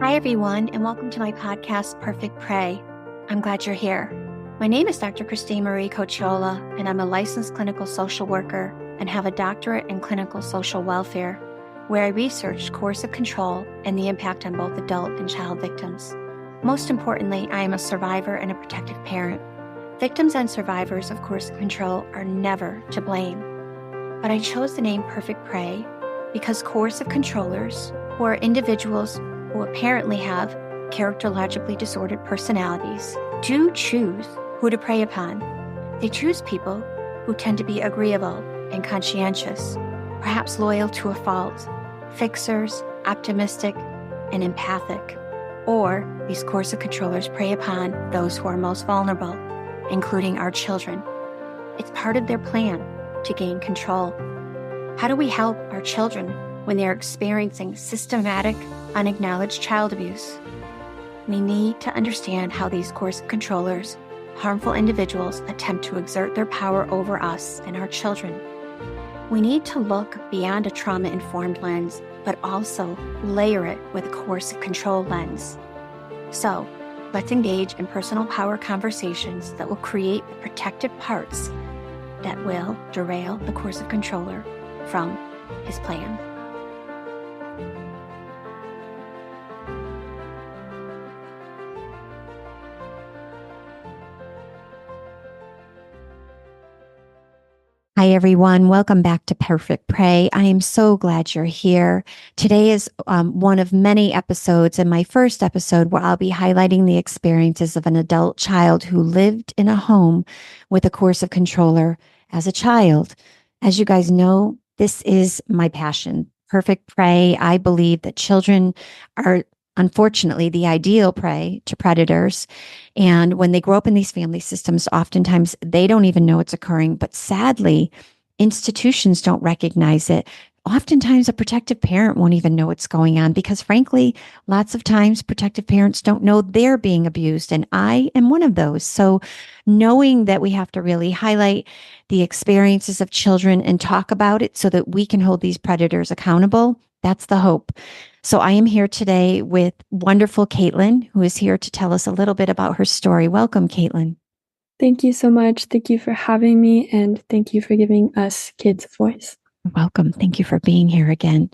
Hi, everyone, and welcome to my podcast, Perfect Prey. I'm glad you're here. My name is Dr. Christine Marie Cocciola, and I'm a licensed clinical social worker and have a doctorate in clinical social welfare, where I researched coercive control and the impact on both adult and child victims. Most importantly, I am a survivor and a protective parent. Victims and survivors of coercive control are never to blame. But I chose the name Perfect Prey because coercive controllers, who are individuals who apparently have characterologically disordered personalities, do choose who to prey upon. They choose people who tend to be agreeable and conscientious, perhaps loyal to a fault, fixers, optimistic, and empathic. Or these coercive controllers prey upon those who are most vulnerable, including our children. It's part of their plan to gain control. How do we help our children when they're experiencing systematic, unacknowledged child abuse? We need to understand how these coercive controllers, harmful individuals, attempt to exert their power over us and our children. We need to look beyond a trauma-informed lens, but also layer it with a coercive control lens. So, let's engage in personal power conversations that will create the protective parts that will derail the coercive controller from his plan. Hi, everyone. Welcome back to Perfect Prey. I am so glad you're here. Today is one of many episodes, and my first episode where I'll be highlighting the experiences of an adult child who lived in a home with a coercive controller as a child. As you guys know, this is my passion. Perfect Prey. I believe that children are unfortunately the ideal prey to predators. And when they grow up in these family systems, oftentimes they don't even know it's occurring. But sadly, institutions don't recognize it. Oftentimes, a protective parent won't even know what's going on because, frankly, lots of times protective parents don't know they're being abused. And I am one of those. So knowing that we have to really highlight the experiences of children and talk about it so that we can hold these predators accountable, that's the hope. So I am here today with wonderful Caitlyn, who is here to tell us a little bit about her story. Welcome, Caitlyn. Thank you so much. Thank you for having me, and thank you for giving us kids a voice. Welcome. Thank you for being here again.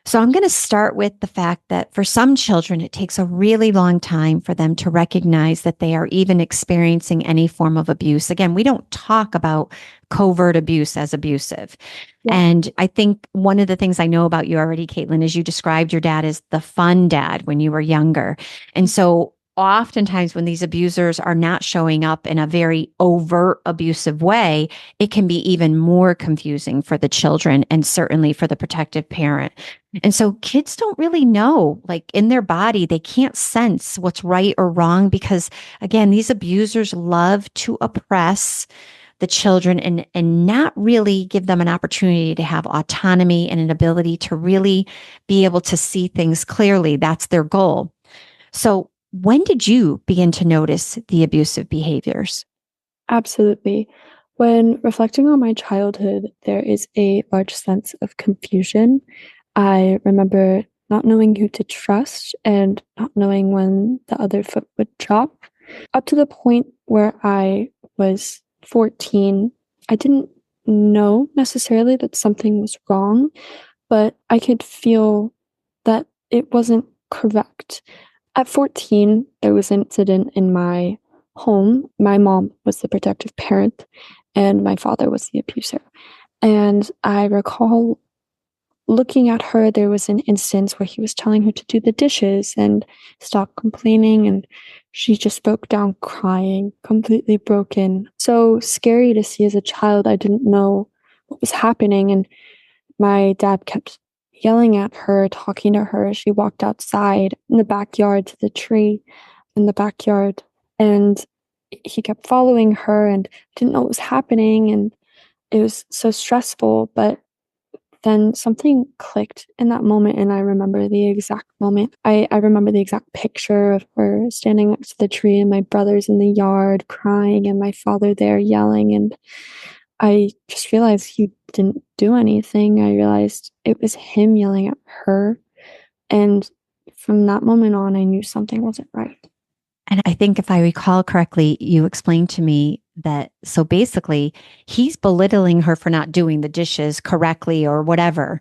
So I'm going to start with the fact that for some children, it takes a really long time for them to recognize that they are even experiencing any form of abuse. Again, we don't talk about covert abuse as abusive. Yeah. And I think one of the things I know about you already, Caitlyn, is you described your dad as the fun dad when you were younger. And so oftentimes when these abusers are not showing up in a very overt abusive way, it can be even more confusing for the children and certainly for the protective parent. And so kids don't really know, like in their body, they can't sense what's right or wrong because, again, these abusers love to oppress the children and not really give them an opportunity to have autonomy and an ability to really be able to see things clearly. That's their goal. So when did you begin to notice the abusive behaviors? Absolutely. When reflecting on my childhood, there is a large sense of confusion. I remember not knowing who to trust and not knowing when the other foot would drop. Up to the point where I was 14, I didn't know necessarily that something was wrong, but I could feel that it wasn't correct. At 14, there was an incident in my home. My mom was the protective parent, and my father was the abuser. And I recall looking at her, there was an instance where he was telling her to do the dishes and stop complaining, and she just broke down crying, completely broken. So scary to see as a child. I didn't know what was happening, and my dad kept yelling at her, talking to her as she walked outside in the backyard to the tree in the backyard. And he kept following her and didn't know what was happening. And it was so stressful. But then something clicked in that moment. And I remember the exact moment. I remember the exact picture of her standing next to the tree and my brothers in the yard crying and my father there yelling. And I just realized he didn't do anything. I realized it was him yelling at her. And from that moment on, I knew something wasn't right. And I think if I recall correctly, you explained to me that so basically he's belittling her for not doing the dishes correctly or whatever.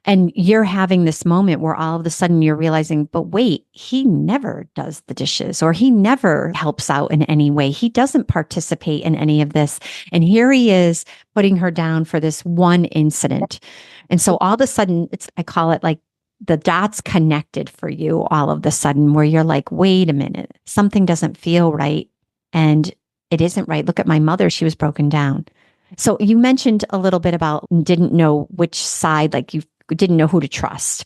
And you're having this moment where all of a sudden you're realizing, but wait, he never does the dishes or he never helps out in any way. He doesn't participate in any of this. And here he is putting her down for this one incident. And so all of a sudden, I call it like the dots connected for you all of the sudden, where you're like, wait a minute, something doesn't feel right. And it isn't right. Look at my mother. She was broken down. So you mentioned a little bit about didn't know which side, like you didn't know who to trust.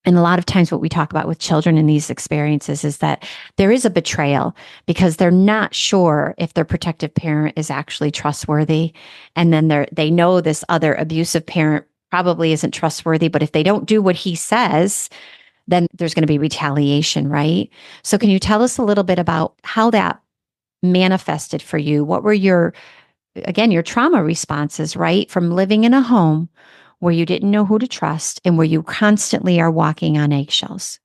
And a lot of times what we talk about with children in these experiences is that there is a betrayal because they're not sure if their protective parent is actually trustworthy. And then they know this other abusive parent probably isn't trustworthy, but if they don't do what he says, then there's going to be retaliation, right? So can you tell us a little bit about how that manifested for you? What were your trauma responses, right? From living in a home where you didn't know who to trust and where you constantly are walking on eggshells.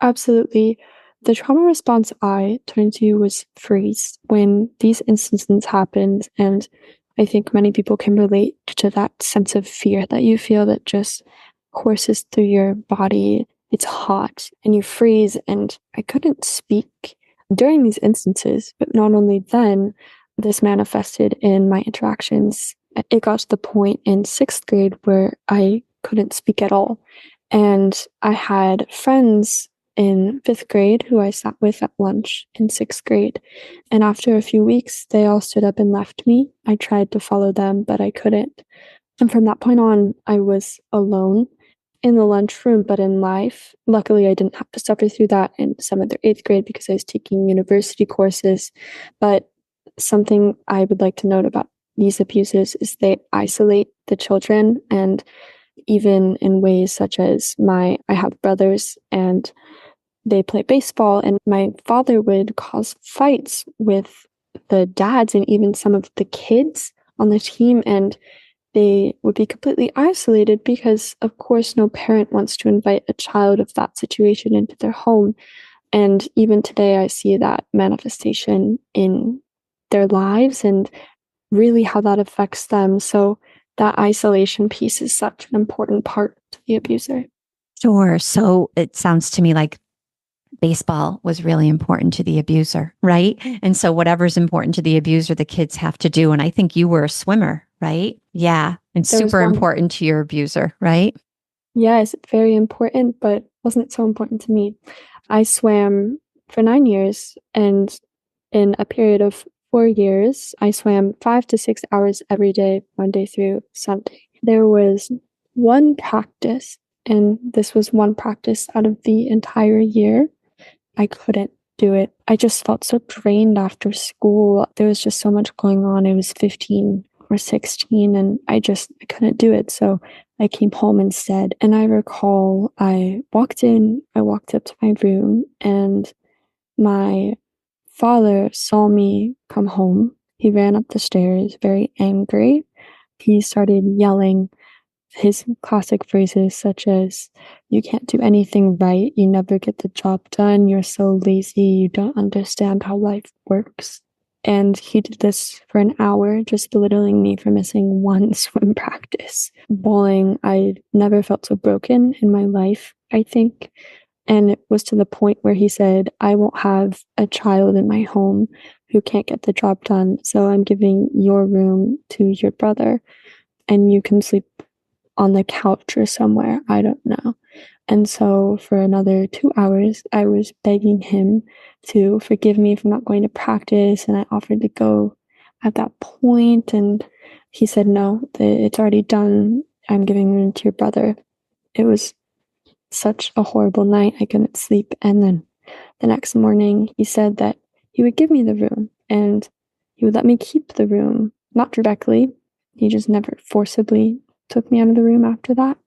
Absolutely. The trauma response I turned to was freeze when these instances happened. And I think many people can relate to that sense of fear that you feel that just courses through your body. It's hot and you freeze. And I couldn't speak during these instances. But not only then, this manifested in my interactions. It got to the point in 6th grade where I couldn't speak at all. And I had friends in 5th grade who I sat with at lunch in 6th grade. And after a few weeks, they all stood up and left me. I tried to follow them, but I couldn't. And from that point on, I was alone in the lunchroom, but in life. Luckily, I didn't have to suffer through that in 7th or 8th grade because I was taking university courses. But something I would like to note about these abuses is they isolate the children, and even in ways such as I have brothers and they play baseball, and my father would cause fights with the dads and even some of the kids on the team, and they would be completely isolated because, of course, no parent wants to invite a child of that situation into their home. And even today, I see that manifestation in their lives and really how that affects them. So that isolation piece is such an important part to the abuser. Sure. So it sounds to me like baseball was really important to the abuser, right? And so whatever's important to the abuser, the kids have to do. And I think you were a swimmer, right? Yeah. And super important to your abuser, right? Yes, very important, but wasn't so important to me. I swam for 9 years, and in a period of 4 years, I swam 5 to 6 hours every day, Monday through Sunday. There was one practice, and this was one practice out of the entire year. I couldn't do it. I just felt so drained after school. There was just so much going on. I was 15 or 16, and I couldn't do it. So I came home instead. And I recall I walked up to my room, and my father saw me come home. He ran up the stairs very angry. He started yelling his classic phrases such as, "You can't do anything right, you never get the job done, you're so lazy, you don't understand how life works." And he did this for an hour, just belittling me for missing one swim practice. Bawling, I never felt so broken in my life, I think. And it was to the point where he said, "I won't have a child in my home who can't get the job done, so I'm giving your room to your brother, and you can sleep on the couch or somewhere, I don't know." And so for another 2 hours, I was begging him to forgive me for not going to practice, and I offered to go at that point, and he said, "No, it's already done. I'm giving room to your brother." It was such a horrible night. I couldn't sleep. And then the next morning, he said that he would give me the room and he would let me keep the room. Not directly. He just never forcibly took me out of the room after that.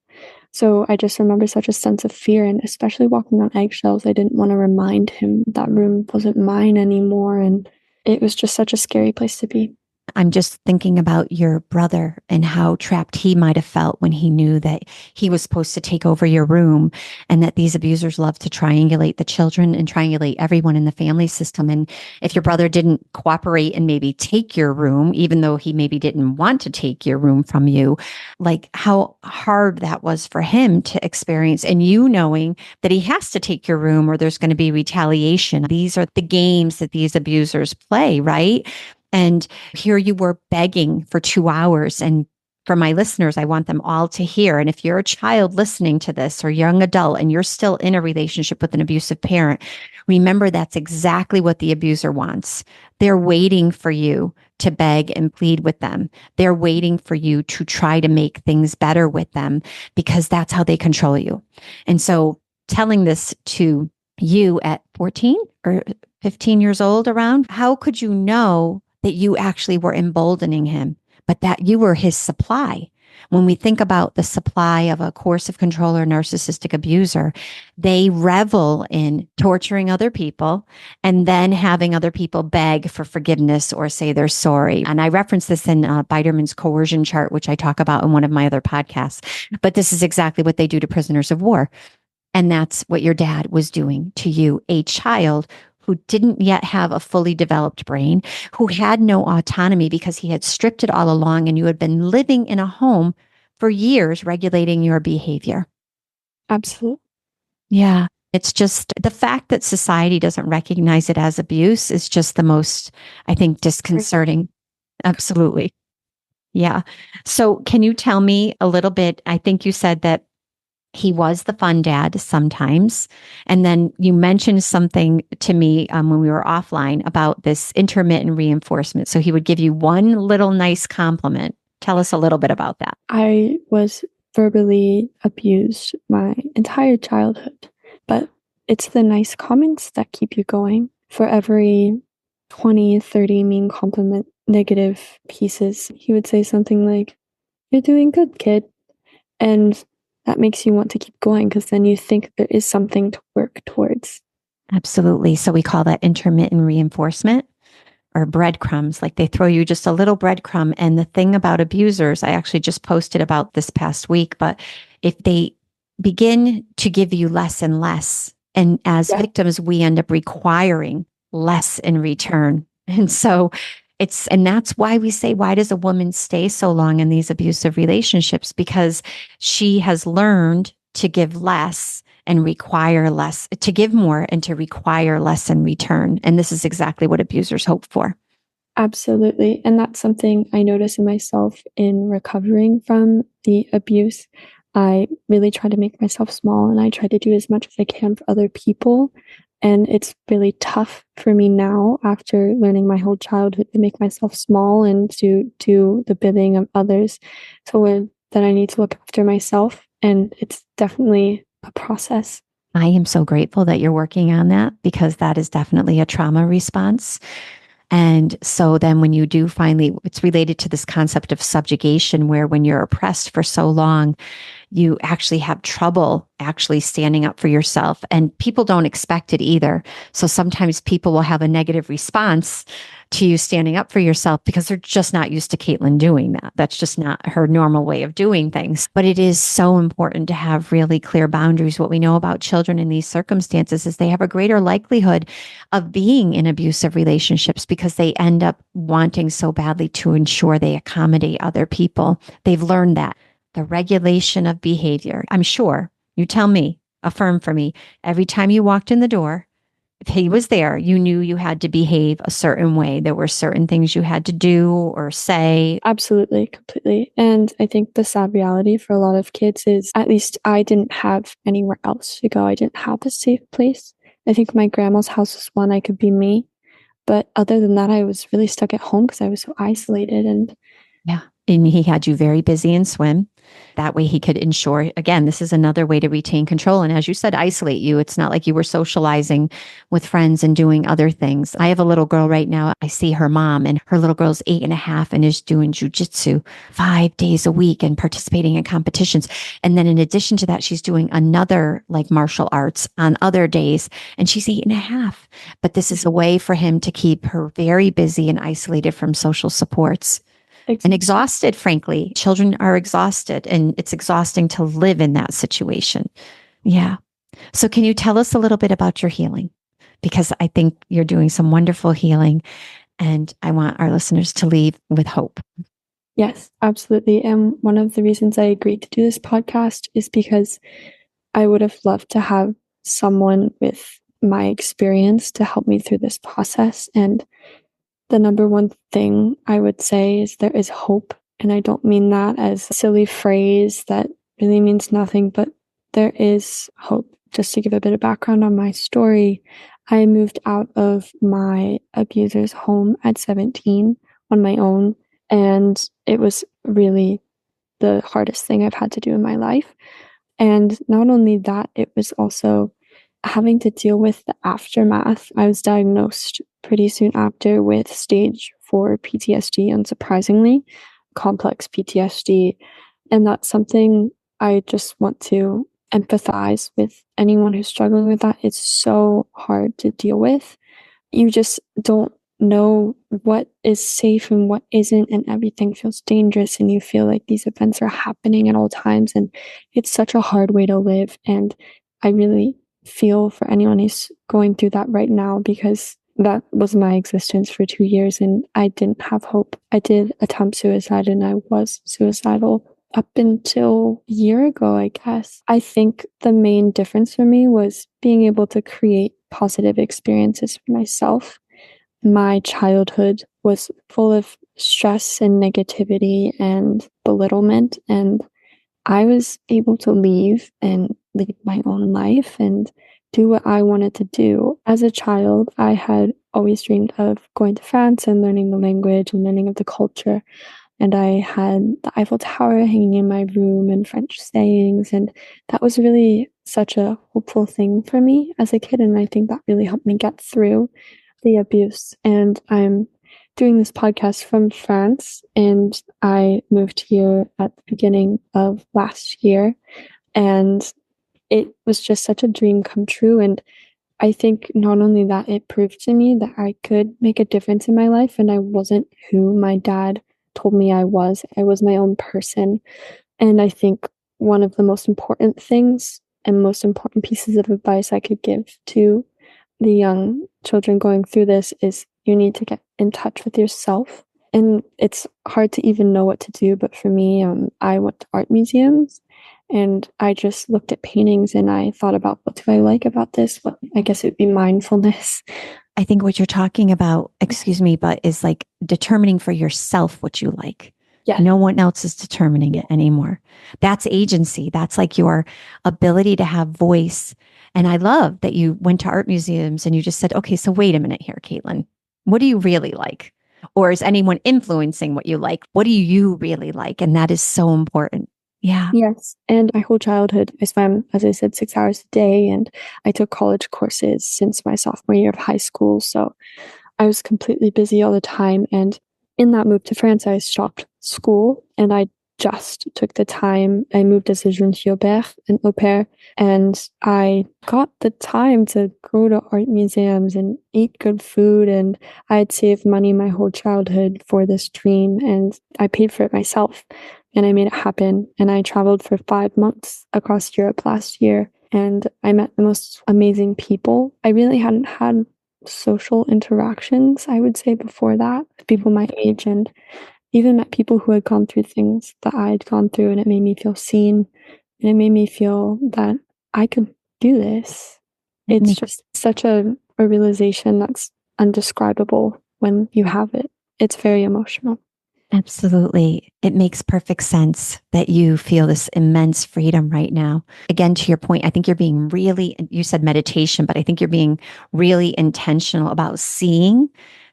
So I just remember such a sense of fear, and especially walking on eggshells, I didn't want to remind him that room wasn't mine anymore. And it was just such a scary place to be. I'm just thinking about your brother and how trapped he might have felt when he knew that he was supposed to take over your room, and that these abusers love to triangulate the children and triangulate everyone in the family system. And if your brother didn't cooperate and maybe take your room, even though he maybe didn't want to take your room from you, like how hard that was for him to experience. And you knowing that he has to take your room or there's going to be retaliation. These are the games that these abusers play, right? And here you were begging for 2 hours. And for my listeners, I want them all to hear. And if you're a child listening to this or young adult and you're still in a relationship with an abusive parent, remember that's exactly what the abuser wants. They're waiting for you to beg and plead with them. They're waiting for you to try to make things better with them because that's how they control you. And so telling this to you at 14 or 15 years old around, how could you know that you actually were emboldening him, but that you were his supply? When we think about the supply of a coercive controller, narcissistic abuser, they revel in torturing other people and then having other people beg for forgiveness or say they're sorry. And I reference this in Biderman's coercion chart, which I talk about in one of my other podcasts. But this is exactly what they do to prisoners of war. And that's what your dad was doing to you, a child who didn't yet have a fully developed brain, who had no autonomy because he had stripped it all along and you had been living in a home for years regulating your behavior. Absolutely. Yeah. It's just the fact that society doesn't recognize it as abuse is just the most, I think, disconcerting. Absolutely. Yeah. So can you tell me a little bit? I think you said that he was the fun dad sometimes. And then you mentioned something to me when we were offline about this intermittent reinforcement. So he would give you one little nice compliment. Tell us a little bit about that. I was verbally abused my entire childhood, but it's the nice comments that keep you going. For every 20, 30 mean compliment, negative pieces, he would say something like, "You're doing good, kid." And that makes you want to keep going because then you think there is something to work towards. Absolutely. So we call that intermittent reinforcement or breadcrumbs. Like they throw you just a little breadcrumb. And the thing about abusers, I actually just posted about this past week, but if they begin to give you less and less, and as victims, we end up requiring less in return. And so and that's why we say, why does a woman stay so long in these abusive relationships? Because she has learned to give less and require less, to give more and to require less in return. And this is exactly what abusers hope for. Absolutely. And that's something I notice in myself in recovering from the abuse. I really try to make myself small and I try to do as much as I can for other people. And it's really tough for me now after learning my whole childhood to make myself small and to do the bidding of others. So that I need to look after myself. And it's definitely a process. I am so grateful that you're working on that because that is definitely a trauma response. And so then when you do finally, it's related to this concept of subjugation, where when you're oppressed for so long, you actually have trouble actually standing up for yourself. And people don't expect it either. So sometimes people will have a negative response to you standing up for yourself because they're just not used to Caitlyn doing that. That's just not her normal way of doing things. But it is so important to have really clear boundaries. What we know about children in these circumstances is they have a greater likelihood of being in abusive relationships because they end up wanting so badly to ensure they accommodate other people. They've learned that. The regulation of behavior. I'm sure, you tell me, affirm for me, every time you walked in the door, if he was there, you knew you had to behave a certain way. There were certain things you had to do or say. Absolutely, completely. And I think the sad reality for a lot of kids is, at least I didn't have anywhere else to go. I didn't have a safe place. I think my grandma's house was one I could be me. But other than that, I was really stuck at home because I was so isolated. And yeah, And he had you very busy in swim. That way he could ensure, again, this is another way to retain control. And as you said, isolate you. It's not like you were socializing with friends and doing other things. I have a little girl right now. I see her mom, and her little girl's 8.5 and is doing jujitsu 5 days a week and participating in competitions. And then in addition to that, she's doing another like martial arts on other days, and she's 8.5. But this is a way for him to keep her very busy and isolated from social supports. And exhausted, frankly. Children are exhausted, and it's exhausting to live in that situation. Yeah. So can you tell us a little bit about your healing? Because I think you're doing some wonderful healing, and I want our listeners to leave with hope. Yes, absolutely. And one of the reasons I agreed to do this podcast is because I would have loved to have someone with my experience to help me through this process. And the number one thing I would say is there is hope. And I don't mean that as a silly phrase that really means nothing, but there is hope. Just to give a bit of background on my story, I moved out of my abuser's home at 17 on my own. And it was really the hardest thing I've had to do in my life. And not only that, it was also having to deal with the aftermath. I was diagnosed pretty soon after with stage 4 PTSD, unsurprisingly, complex PTSD. And that's something I just want to empathize with anyone who's struggling with that. It's so hard to deal with. You just don't know what is safe and what isn't, and everything feels dangerous, and you feel like these events are happening at all times, and it's such a hard way to live. And I really feel for anyone who's going through that right now, because that was my existence for 2 years and I didn't have hope. I did attempt suicide and I was suicidal up until a year ago, I guess. I think the main difference for me was being able to create positive experiences for myself. My childhood was full of stress and negativity and belittlement, and I was able to leave and lead my own life and do what I wanted to do. As a child, I had always dreamed of going to France and learning the language and learning of the culture. And I had the Eiffel Tower hanging in my room and French sayings. And that was really such a hopeful thing for me as a kid. And I think that really helped me get through the abuse. And I'm doing this podcast from France, and I moved here at the beginning of last year, and it was just such a dream come true. And I think not only that, it proved to me that I could make a difference in my life, and I wasn't who my dad told me I was. I was my own person. And I think one of the most important things and most important pieces of advice I could give to the young children going through this is you need to get in touch with yourself. And it's hard to even know what to do. But for me, I went to art museums and I just looked at paintings and I thought about, what do I like about this? What, I guess it would be mindfulness. I think what you're talking about, excuse me, but is like determining for yourself what you like. Yeah. No one else is determining it anymore. That's agency. That's like your ability to have voice. And I love that you went to art museums and you just said, okay, so wait a minute here, Caitlyn. What do you really like? Or is anyone influencing what you like? What do you really like? And that is so important. Yeah. Yes. And my whole childhood, I swam, as I said, 6 hours a day. And I took college courses since my sophomore year of high school. So I was completely busy all the time. And in that move to France, I stopped school and I just took the time. I moved as a jeune fille au pair, an au pair, and I got the time to go to art museums and eat good food. And I had saved money my whole childhood for this dream, and I paid for it myself. And I made it happen. And I traveled for 5 months across Europe last year, and I met the most amazing people. I really hadn't had social interactions, I would say, before that, with people my age, and even met people who had gone through things that I had gone through, and it made me feel seen, and it made me feel that I could do this. It's just such a realization that's undescribable when you have it. It's very emotional. Absolutely. It makes perfect sense that you feel this immense freedom right now. Again, to your point, I think you're being really, you said meditation, but I think you're being really intentional about seeing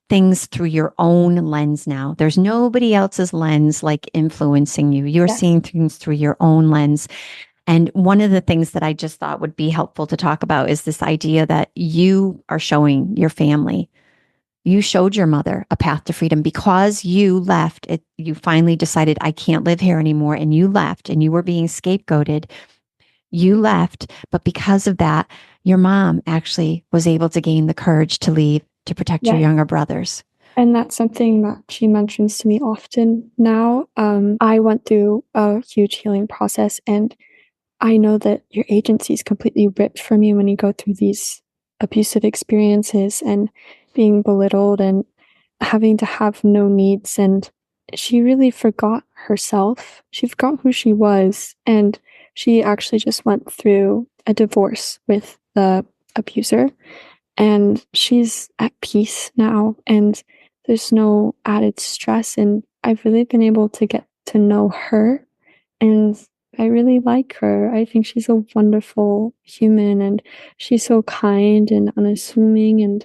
things through your own lens now. There's nobody else's lens like influencing you. You're seeing things through your own lens. And one of the things that I just thought would be helpful to talk about is this idea that you are showing your family. You showed your mother a path to freedom because you left. You finally decided, I can't live here anymore. And you left and you were being scapegoated. You left. But because of that, your mom actually was able to gain the courage to leave to protect your younger brothers. And that's something that she mentions to me often now. I went through a huge healing process, and I know that your agency is completely ripped from you when you go through these abusive experiences and being belittled and having to have no needs. And she really forgot herself. She forgot who she was. And she actually just went through a divorce with the abuser. And she's at peace now. And there's no added stress. And I've really been able to get to know her. And I really like her. I think she's a wonderful human, and she's so kind and unassuming, and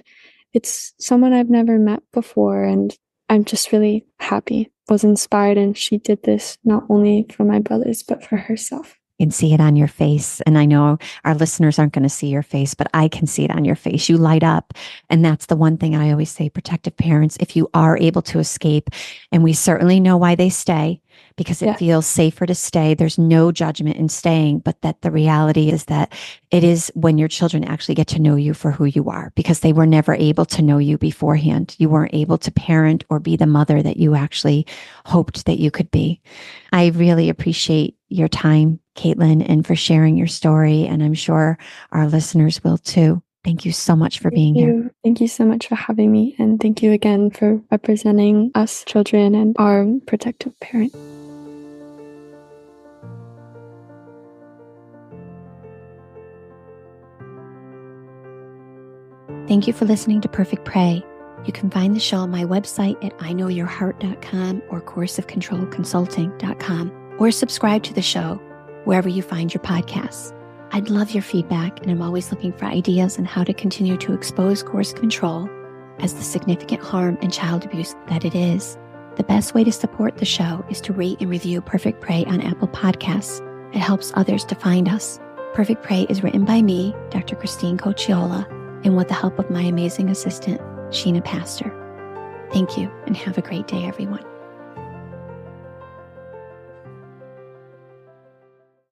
it's someone I've never met before, and I'm just really happy, was inspired, and she did this not only for my brothers, but for herself. You can see it on your face. And I know our listeners aren't going to see your face, but I can see it on your face. You light up. And that's the one thing I always say, protective parents, if you are able to escape, and we certainly know why they stay, because it feels safer to stay. There's no judgment in staying, but that the reality is that it is when your children actually get to know you for who you are, because they were never able to know you beforehand. You weren't able to parent or be the mother that you actually hoped that you could be. I really appreciate your time, Caitlyn, and for sharing your story. And I'm sure our listeners will too. Thank you so much for being here. Thank you so much for having me. And thank you again for representing us children and our protective parent. Thank you for listening to Perfect Prey. You can find the show on my website at iknowyourheart.com or coercivecontrolconsulting.com, or subscribe to the show wherever you find your podcasts. I'd love your feedback, and I'm always looking for ideas on how to continue to expose coercive control as the significant harm and child abuse that it is. The best way to support the show is to rate and review Perfect Prey on Apple Podcasts. It helps others to find us. Perfect Prey is written by me, Dr. Christine Cocciola, and with the help of my amazing assistant, Sheena Pastor. Thank you, and have a great day, everyone.